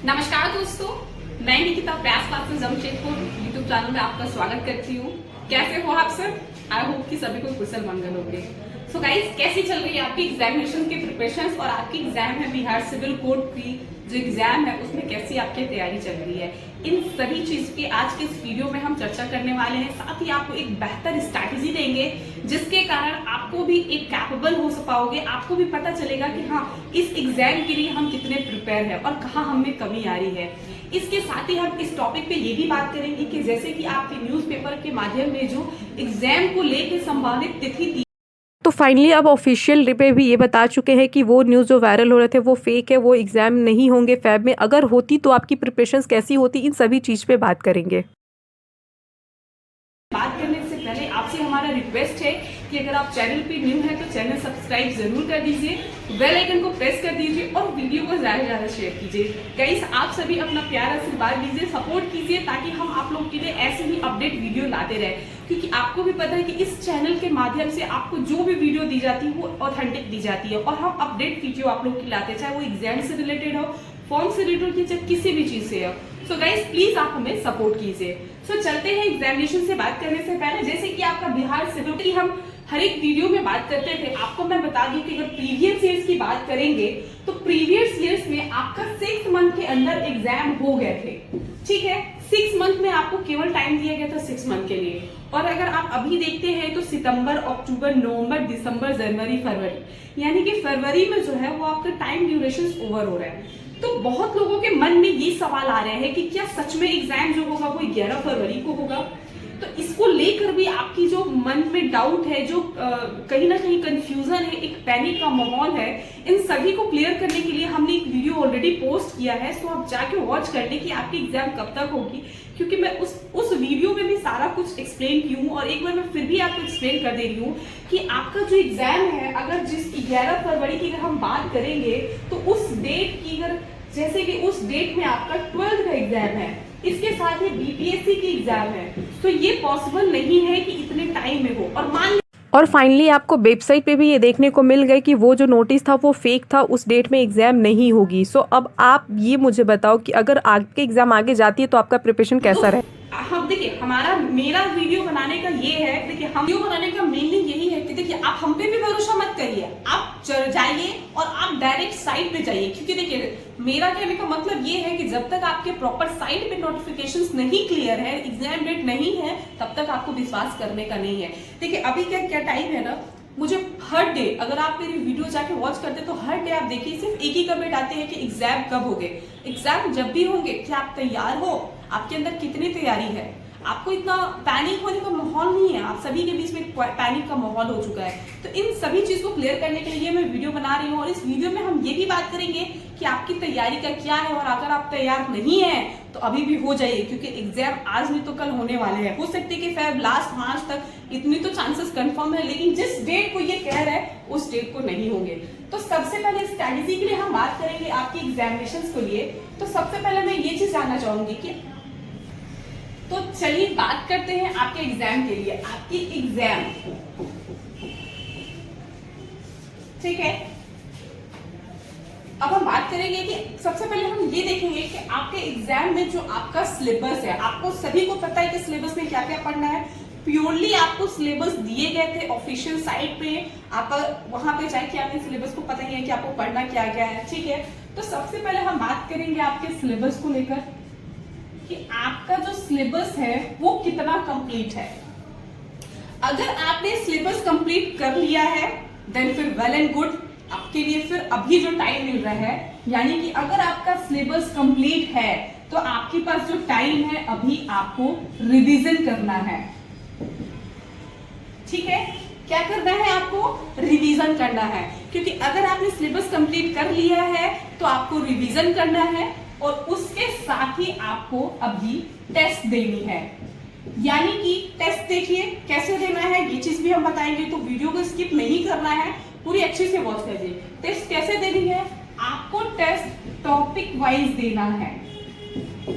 नमस्कार दोस्तों, मैं निकिता प्रयास क्लासेस जमशेदपुर यूट्यूब चैनल में आपका स्वागत करती हूँ। कैसे हो आप सब? आई होप कि सभी को कुशल मंगल होंगे। सो गाइस, कैसी चल रही है आपकी एग्जामिनेशन की प्रिपरेशंस और आपकी एग्जाम है बिहार सिविल कोर्ट की जो एग्जाम है उसमें कैसी आपकी तैयारी चल रही है, इन सभी चीज की आज के इस वीडियो में हम चर्चा करने वाले हैं। साथ ही आपको एक बेहतर स्ट्रैटेजी देंगे जिसके कारण आपको भी एक कैपेबल हो पाओगे, आपको भी पता चलेगा कि हाँ इस एग्जाम के लिए हम कितने प्रिपेयर हैं और कहाँ हमें कमी आ रही है। इसके साथ ही हम इस टॉपिक पे ये भी बात करेंगे कि जैसे कि आपके न्यूज़पेपर के माध्यम में जो एग्जाम को लेकर संभावित तिथि तो फाइनली अब ऑफिशियल पे भी ये बता चुके हैं कि वो न्यूज़ जो वायरल हो रहे थे वो फेक है, वो एग्जाम नहीं होंगे फेब में। अगर होती तो आपकी प्रिपरेशंस कैसी होती, इन सभी चीज़ पे बात करेंगे। बात करने से पहले आपसे हमारा रिक्वेस्ट है कि अगर आप चैनल पे न्यू है तो चैनल सब्सक्राइब जरूर कर दीजिए, बेल आइकन को प्रेस कर दीजिए और वीडियो को ज्यादा से ज्यादा शेयर कीजिए। गाइस, आप सभी अपना प्यार आशीर्वाद दीजिए, सपोर्ट कीजिए ताकि हम आप लोग के लिए ऐसे ही अपडेट वीडियो लाते रहे, क्योंकि आपको भी पता है कि इस चैनल के माध्यम से आपको जो भी वीडियो दी जाती है वो ऑथेंटिक दी जाती है और हम अपडेट वीडियो आप लोग की लाते हैं, चाहे वो एग्जाम से रिलेटेड हो, फॉर्म से रिलेटेड हो, चाहे किसी भी चीज से हो। सो गाइस, प्लीज आप हमें सपोर्ट कीजिए। सो चलते हैं एग्जामिनेशन से बात करने से पहले, जैसे कि आपका बिहार सिविल की हम हर एक वीडियो में बात करते थे, आपको मैं बता दूं कि अगर प्रीवियस ईयर्स की बात करेंगे तो प्रीवियस ईयर्स में आपका 6 मंथ के अंदर एग्जाम हो गए थे। ठीक है, 6 मंथ में आपको केवल टाइम दिया गया था 6 मंथ के लिए। और अगर आप अभी देखते हैं तो सितंबर, अक्टूबर, नवंबर, दिसंबर, जनवरी, फरवरी, यानी कि फरवरी में जो है वो आपका टाइम ड्यूरेशन ओवर हो रहा है। तो बहुत लोगों के मन में ये सवाल आ रहे हैं कि क्या सच में एग्जाम जो होगा वो 11 फरवरी को होगा। तो इसको लेकर भी आपकी जो मन में डाउट है, जो कहीं ना कहीं कंफ्यूजन है, एक पैनिक का माहौल है, इन सभी को क्लियर करने के लिए हमने एक वीडियो ऑलरेडी पोस्ट किया है। सो आप जाके वॉच कर ले कि आपकी एग्जाम कब तक होगी, क्योंकि मैं उस वीडियो में भी सारा कुछ एक्सप्लेन की हूँ और एक बार मैं फिर भी आपको एक्सप्लेन कर दे रही हूँ कि आपका जो एग्जाम है, अगर जिस 11 फरवरी की अगर हम बात करेंगे तो उस डेट की, अगर जैसे कि उस डेट में आपका 12th का एग्जाम है, इसके साथ ही बीपीएससी की एग्जाम है, तो ये पॉसिबल नहीं है कि इतने टाइम में हो। और फाइनली आपको वेबसाइट पे भी ये देखने को मिल गए कि वो जो नोटिस था वो फेक था, उस डेट में एग्जाम नहीं होगी। सो अब आप ये मुझे बताओ कि अगर आपके एग्जाम आगे जाती है तो आपका प्रिपरेशन कैसा रहे। हम देखिए, मेरा वीडियो बनाने का ये है, देखिए हम वीडियो बनाने का मेनली यही है कि देखिए आप हम पे भी भरोसा मत करिए, आप जाइए और आप डायरेक्ट साइट पे जाइए, क्योंकि देखिए मेरा कहने का मतलब ये है कि जब तक आपके प्रॉपर साइट पे नोटिफिकेशंस नहीं क्लियर है, एग्जाम डेट नहीं है, तब तक आपको विश्वास करने का नहीं है। देखिए अभी क्या टाइम है ना, मुझे हर डे, अगर आप मेरी वीडियो जाके वॉच करते तो हर डे आप देखिए सिर्फ एक ही कमेंट आते हैं कि एग्जाम कब होंगे, एग्जाम जब भी होंगे क्या आप तैयार हो, आपके अंदर कितनी तैयारी है, आपको इतना पैनिक होने का माहौल नहीं है, आप सभी के बीच में पैनिक का माहौल हो चुका है। तो इन सभी चीज को क्लियर करने के लिए मैं वीडियो बना रही हूँ और इस वीडियो में हम ये भी बात करेंगे कि आपकी तैयारी का क्या है, और अगर आप तैयार नहीं है तो अभी भी हो जाइए, क्योंकि एग्जाम आज नहीं तो कल होने वाले हैं। हो सकते कि फेब लास्ट मार्च तक, इतनी तो चांसेस कंफर्म है, लेकिन जिस डेट को ये कह रहा है उस डेट को नहीं होंगे। तो सबसे पहले स्ट्रैटेजी के लिए हम बात करेंगे आपकी एग्जामिनेशंस को लिए। तो सबसे पहले मैं ये चीज जानना चाहूंगी कि, तो चलिए बात करते हैं आपके एग्जाम के लिए, आपकी एग्जाम, ठीक है। अब हम बात करेंगे कि सबसे पहले हम ये देखेंगे कि आपके एग्जाम में जो आपका सिलेबस है, आपको सभी को पता है कि सिलेबस में क्या क्या पढ़ना है। प्योरली आपको सिलेबस दिए गए थे ऑफिशियल साइट पे, आपका वहां पे जाके आपने सिलेबस को पता ही है कि आपको पढ़ना क्या क्या है, ठीक है। तो सबसे पहले हम बात करेंगे आपके सिलेबस को लेकर कि आपका जो सिलेबस है वो कितना कंप्लीट है। अगर आपने सिलेबस कंप्लीट कर लिया है देन फिर वेल एंड गुड, आपके लिए फिर अभी जो टाइम मिल रहा है, यानी कि अगर आपका सिलेबस कंप्लीट है तो आपके पास जो टाइम है अभी आपको रिवीजन करना है, ठीक है। क्या करना है? आपको रिवीजन करना है, क्योंकि अगर आपने सिलेबस कंप्लीट कर लिया है तो आपको रिवीजन करना है और उसके साथ ही आपको अभी टेस्ट देनी है। यानी कि टेस्ट देखिए कैसे देना है, ये चीज भी हम बताएंगे, तो वीडियो को स्किप नहीं करना है, पूरी अच्छे से वॉच करिए। टेस्ट कैसे देनी है? आपको टेस्ट टॉपिक वाइज देना है।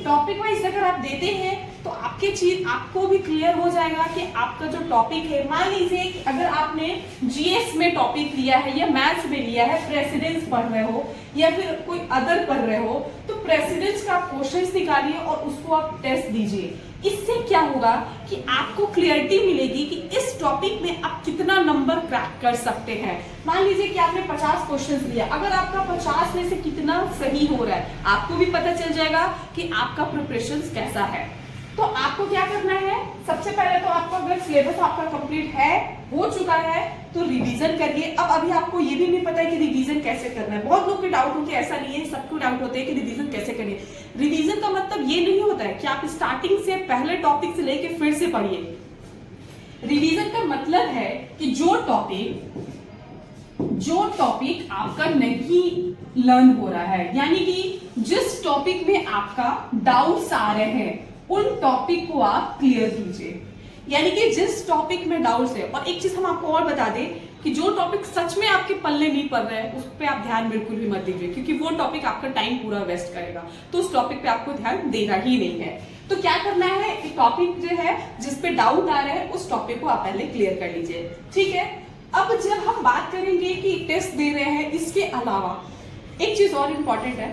टॉपिक वाइज अगर आप देते हैं तो आपको भी क्लियर हो जाएगा कि आपका जो टॉपिक है, मान लीजिए कि अगर आपने जीएस में टॉपिक लिया है या मैथ्स में लिया है, प्रेसिडेंस पढ़ रहे हो या फिर कोई अदर पढ़ रहे हो, तो प्रेसिडेंस का आप क्वेश्चंस निकालिए और उसको आप टेस्ट दीजिए। इससे क्या होगा कि आपको क्लियरिटी मिलेगी कि इस टॉपिक में आप कितना नंबर क्रैक कर सकते हैं। मान लीजिए कि आपने 50 क्वेश्चंस लिया, अगर आपका 50 में से कितना सही हो रहा है आपको भी पता चल जाएगा कि आपका प्रिपरेशन कैसा है। तो आपको क्या करना है, सबसे पहले तो आपको अगर सिलेबस आपका कंप्लीट है, हो चुका है, तो रिवीजन करिए। अब अभी आपको ये भी नहीं पता है कि रिवीजन कैसे करना है। बहुत लोग के डाउट होते हैं, ऐसा नहीं है, सबको डाउट होते हैं कि रिवीजन कैसे करिए। रिवीजन का मतलब ये नहीं होता है कि आप स्टार्टिंग से पहले टॉपिक से लेके फिर से पढ़िए। रिवीजन का मतलब है कि जो टॉपिक आपका नहीं लर्न हो रहा है, यानी कि जिस टॉपिक में आपका डाउट्स आ रहे हैं उन टॉपिक को आप क्लियर कीजिए। यानी कि जिस टॉपिक में डाउट्स है, और एक चीज हम आपको और बता दें कि जो टॉपिक सच में आपके पल्ले नहीं पड़ रहा है उस पर आप ध्यान बिल्कुल भी मत दीजिए, क्योंकि वो टॉपिक आपका टाइम पूरा वेस्ट करेगा। तो उस टॉपिक पे आपको ध्यान देना ही नहीं है। तो क्या करना है, एक टॉपिक जो है जिस पे डाउट आ रहा है उस टॉपिक को आप पहले क्लियर कर लीजिए, ठीक है। अब जब हम बात करेंगे कि टेस्ट दे रहे हैं, इसके अलावा एक चीज और इम्पोर्टेंट है।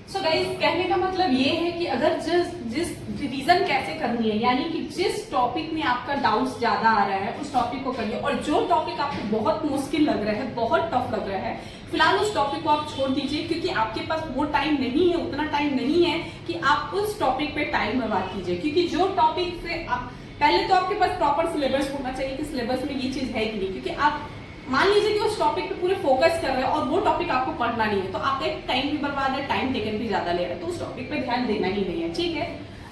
सो गाइस, कहने का मतलब ये है कि अगर जिस रिवीजन कैसे करनी है, यानी कि जिस टॉपिक में आपका डाउट्स ज्यादा आ रहा है उस टॉपिक को करिए, और जो टॉपिक आपको बहुत मुश्किल लग रहा है, बहुत टफ लग रहा है, फिलहाल उस टॉपिक को आप छोड़ दीजिए, क्योंकि आपके पास वो टाइम नहीं है, उतना टाइम नहीं है कि आप उस टॉपिक पे टाइम बर्बाद कीजिए। क्योंकि जो टॉपिक से आप पहले तो आपके पास प्रॉपर सिलेबस होना चाहिए कि सिलेबस में ये चीज है कि नहीं, क्योंकि आप मान लीजिए कि उस टॉपिक पे पूरे फोकस कर रहे हैं और वो टॉपिक आपको पढ़ना नहीं है, तो आपका एक टाइम भी बर्बाद है, टाइम टेकन भी ज्यादा ले रहा है, तो उस टॉपिक पे ध्यान देना ही नहीं है, ठीक है।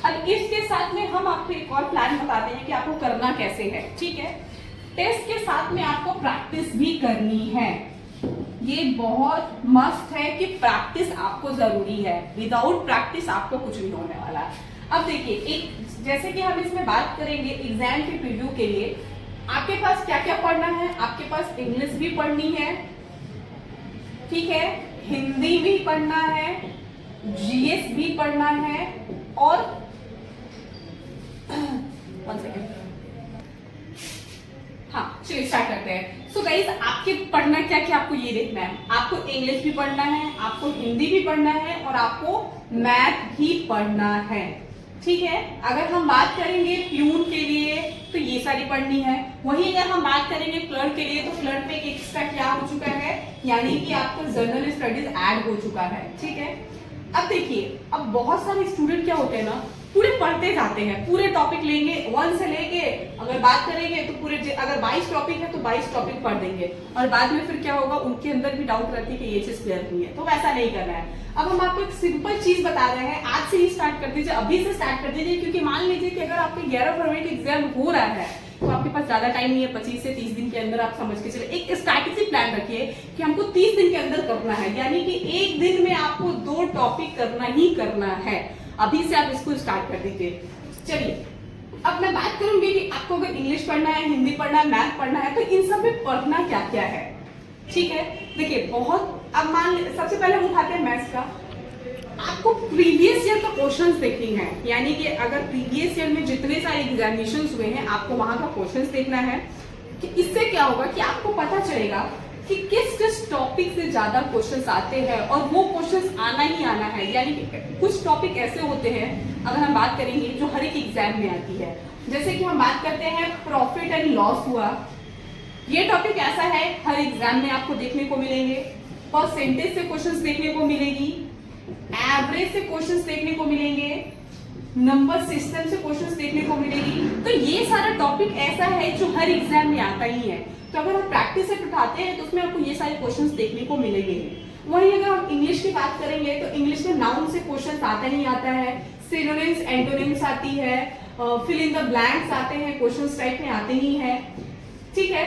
अब इसके साथ में हम आपको एक और प्लान बताते हैं कि आपको करना कैसे है, ठीक है। टेस्ट के साथ में आपको प्रैक्टिस भी करनी है। ये बहुत मस्त है कि प्रैक्टिस आपको जरूरी है, विदाउट प्रैक्टिस आपको कुछ नहीं होने वाला है। अब देखिए, एक जैसे कि हम इसमें बात करेंगे एग्जाम के प्रीव्यू के लिए, आपके पास क्या क्या पढ़ना है। आपके पास इंग्लिश भी पढ़नी है, ठीक है, हिंदी भी पढ़ना है, जीएस भी पढ़ना है, और 1 सेकेंड, हाँ चलिए स्टार्ट करते हैं। सो गाइस, आपके पढ़ना क्या क्या आपको ये देखना है। आपको इंग्लिश भी पढ़ना है, आपको हिंदी भी पढ़ना है, और आपको मैथ भी पढ़ना है, ठीक है। अगर हम बात करेंगे प्यून के लिए तो ये सारी पढ़नी है। वहीं अगर हम बात करेंगे क्लर्क के लिए तो क्लर्क में एक्स्ट्रा क्या हो चुका है, यानी कि आपका जनरल स्टडीज ऐड हो चुका है, ठीक है। अब देखिए, अब बहुत सारे स्टूडेंट क्या होते हैं ना, पूरे पढ़ते जाते हैं, पूरे टॉपिक लेंगे 1 से लेके, अगर बात करेंगे तो पूरे, अगर 22 टॉपिक है तो 22 टॉपिक पढ़ देंगे, और बाद में फिर क्या होगा, उनके अंदर भी डाउट रहती है कि ये चीज क्लियर नहीं है। तो वैसा नहीं करना है। अब हम आपको एक सिंपल चीज बता रहे हैं, आज से ही स्टार्ट कर दीजिए, अभी से स्टार्ट कर दीजिए, क्योंकि मान लीजिए कि अगर आपके 11 फरवरी का एग्जाम हो रहा है तो आपके पास ज्यादा टाइम नहीं है, 25 से 30 दिन के अंदर आप समझ के चले। एक स्ट्रैटेजी प्लान रखिए कि हमको 30 दिन के अंदर करना है, यानी कि एक दिन में आपको 2 टॉपिक करना ही करना है। अभी से आप इसको स्टार्ट कर दीजिए। चलिए, अब मैं बात करूंगी कि आपको अगर इंग्लिश पढ़ना है, हिंदी पढ़ना है, मैथ पढ़ना है, तो इन सब में पढ़ना क्या क्या है, ठीक है। देखिए, बहुत, अब सबसे पहले हम उठाते हैं मैथ्स का। आपको प्रीवियस ईयर का क्वेश्चंस देखनी है, यानी कि अगर प्रीवियस ईयर में जितने सारे एग्जामिनेशंस हुए हैं आपको वहां का क्वेश्चंस देखना है, कि इससे क्या होगा कि आपको पता चलेगा कि किस किस टॉपिक से ज्यादा क्वेश्चंस आते हैं, और वो क्वेश्चंस आना ही आना है। यानी कि कुछ टॉपिक ऐसे होते हैं, अगर हम बात करेंगे, जो हर एक एग्जाम में आती है। जैसे कि हम बात करते हैं प्रॉफिट एंड लॉस हुआ, ये टॉपिक ऐसा है हर एग्जाम में आपको देखने को मिलेंगे। परसेंटेज से क्वेश्चंस देखने को मिलेगी, एवरेज से क्वेश्चंस देखने को मिलेंगे, नंबर सिस्टम से क्वेश्चंस देखने को मिलेगी। तो ये सारा टॉपिक ऐसा है जो हर एग्जाम में आता ही है। तो अगर आप प्रैक्टिस सेट उठाते हैं तो उसमें आपको ये सारे क्वेश्चंस देखने को मिलेंगे। वहीं अगर हम इंग्लिश की बात करेंगे तो इंग्लिश में नाउन से क्वेश्चंस आता ही आता है, सिनोनिम्स एंटोनिम्स आती है, फिल इन द ब्लैंक्स आते हैं, क्वेश्चंस टाइप में आते ही हैं, ठीक है।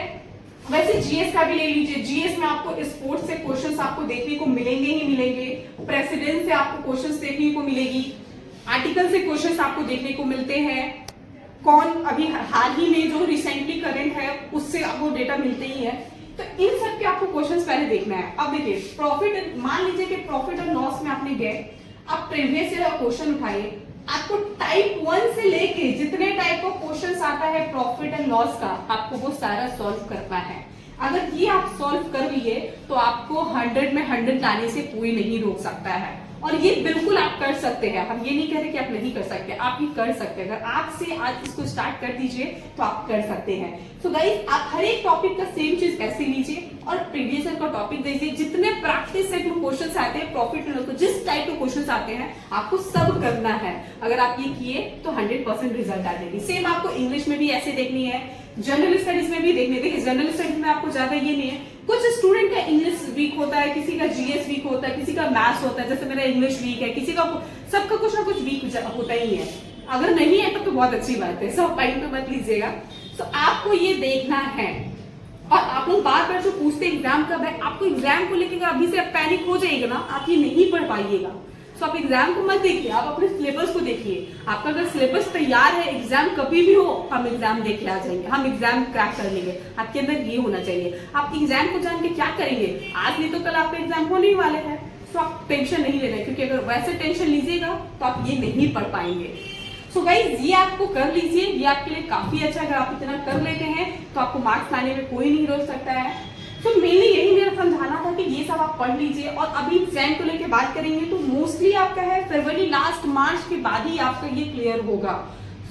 वैसे जीएस का भी ले लीजिए, जीएस में आपको स्पोर्ट्स से क्वेश्चंस आपको देखने को मिलेंगे ही मिलेंगे, प्रेसिडेंट से आपको क्वेश्चंस देखने को मिलेगी, आर्टिकल से क्वेश्चंस आपको देखने को मिलते हैं, कौन अभी हाल ही में जो रिसेंटली करंट है उससे आपको डेटा मिलते ही है। तो इन सब के आपको क्वेश्चंस पहले देखना है। अब देखिए, प्रॉफिट, मान लीजिए कि प्रॉफिट और लॉस में आपने गए, आप प्रीवियस ईयर का क्वेश्चन उठाइए, आपको टाइप 1 से लेके जितने टाइप का क्वेश्चंस आता है प्रॉफिट एंड लॉस का, आपको वो सारा सॉल्व करना है। अगर ये आप सॉल्व कर लिए तो आपको 100 में 100 लाने से कोई नहीं रोक सकता है, और ये बिल्कुल आप कर सकते हैं। हम ये नहीं कह रहे कि आप नहीं कर सकते, आप ये कर सकते हैं। अगर आज से आज इसको स्टार्ट कर दीजिए तो आप कर सकते हैं। सो गाइस, आप हर एक टॉपिक का सेम चीज ऐसे लीजिए और प्रीवियस ईयर का टॉपिक दीजिए। जितने प्रैक्टिस सेट में क्वेश्चंस आते हैं प्रॉफिट एंड लॉस, जिस टाइप के क्वेश्चंस आते हैं आपको सब करना है। अगर आप ये किए तो 100% रिजल्ट आ जाएगी। सेम आपको इंग्लिश में भी ऐसे देखनी है, जनरल स्टडीज में भी देखनी। देखिए जनरल स्टडीज में आपको ज्यादा ये नहीं है, कुछ स्टूडेंट का इंग्लिश वीक होता है, किसी का जीएस वीक होता है, किसी का मैथ्स होता है, जैसे मेरा इंग्लिश वीक है, किसी का सबका कुछ ना कुछ वीक होता ही है। अगर नहीं है तो बहुत अच्छी बात है, सब माइंड में मत लीजिएगा। तो आपको ये देखना है। और आप लोग बार बार जो पूछते एग्जाम कब है, आपको एग्जाम को लेकर अभी से पैनिक हो जाएगा ना, आप ये नहीं पढ़ पाइएगा। तो आप एग्जाम को मत देखिए, आप अपने सिलेबस को देखिए। आपका अगर सिलेबस तैयार है, एग्जाम कभी भी हो हम एग्जाम देख के आ जाएंगे, हम एग्जाम क्रैक कर लेंगे। आपके अंदर ये होना चाहिए। आप एग्जाम को जान के क्या करेंगे, आज नहीं तो कल आपका एग्जाम होने वाले हैं। तो आप टेंशन नहीं लेना, क्योंकि अगर वैसे टेंशन लीजिएगा तो आप ये नहीं पढ़ पाएंगे। सो गाइस, ये आपको कर लीजिए, ये आपके लिए काफी अच्छा। अगर आप इतना कर लेते हैं तो आपको मार्क्स लाने में कोई नहीं रोक सकता है। तो मेनली यही मेरा समझाना था कि ये सब आप पढ़ लीजिए। और अभी एग्जाम को लेकर बात करेंगे तो मोस्टली आपका है फरवरी लास्ट मार्च के बाद ही आपका ये क्लियर होगा।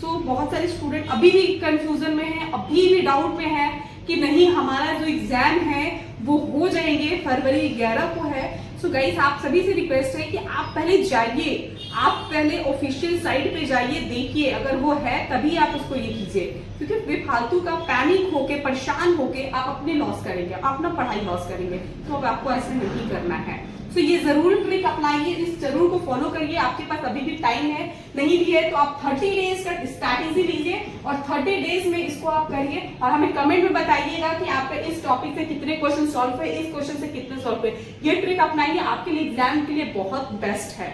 सो बहुत सारे स्टूडेंट अभी भी कंफ्यूजन में है, अभी भी डाउट में है कि नहीं हमारा जो एग्जाम है वो हो जाएंगे, फरवरी 11 को है। सो गाइस, आप सभी से रिक्वेस्ट है कि आप पहले जाइए, आप पहले ऑफिशियल साइट पे जाइए, देखिए अगर वो है तभी आप उसको ये कीजिए। क्योंकि बेफालतू का पैनिक होके परेशान होके आप अपने लॉस करेंगे, अपना पढ़ाई लॉस करेंगे। तो अब आपको ऐसा नहीं करना है। तो ये जरूर ट्रिक अपनाइए, इस जरूर को फॉलो करिए। आपके पास अभी भी टाइम है, नहीं भी है तो आप 30 डेज का स्ट्रैटेजी लीजिए और 30 डेज में इसको आप करिए और हमें कमेंट में बताइएगा कि आपके इस टॉपिक से कितने क्वेश्चन सॉल्व हुए, इस क्वेश्चन से कितने सॉल्व हुए। ये ट्रिक अपनाइए, आपके लिए एग्जाम के लिए बहुत बेस्ट है।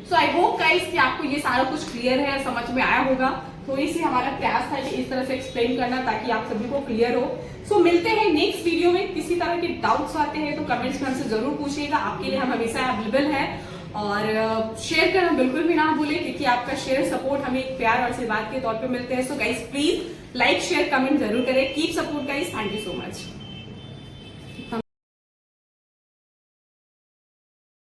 सो आई होप गाइस कि आपको ये सारा कुछ क्लियर है, समझ में आया होगा। थोड़ी सी हमारा प्रयास था कि इस तरह से एक्सप्लेन करना ताकि आप सभी को क्लियर हो। सो मिलते हैं नेक्स्ट वीडियो में। किसी तरह के डाउट्स आते हैं तो कमेंट्स में हमसे जरूर पूछिएगा, आपके लिए हम हमेशा अवेलेबल है। और शेयर करना बिल्कुल भी ना भूले, क्योंकि आपका शेयर सपोर्ट हमें एक प्यार और आशीर्वाद के तौर पे मिलते हैं। So guys please like share comment जरूर करें। Keep support guys, thank you so much.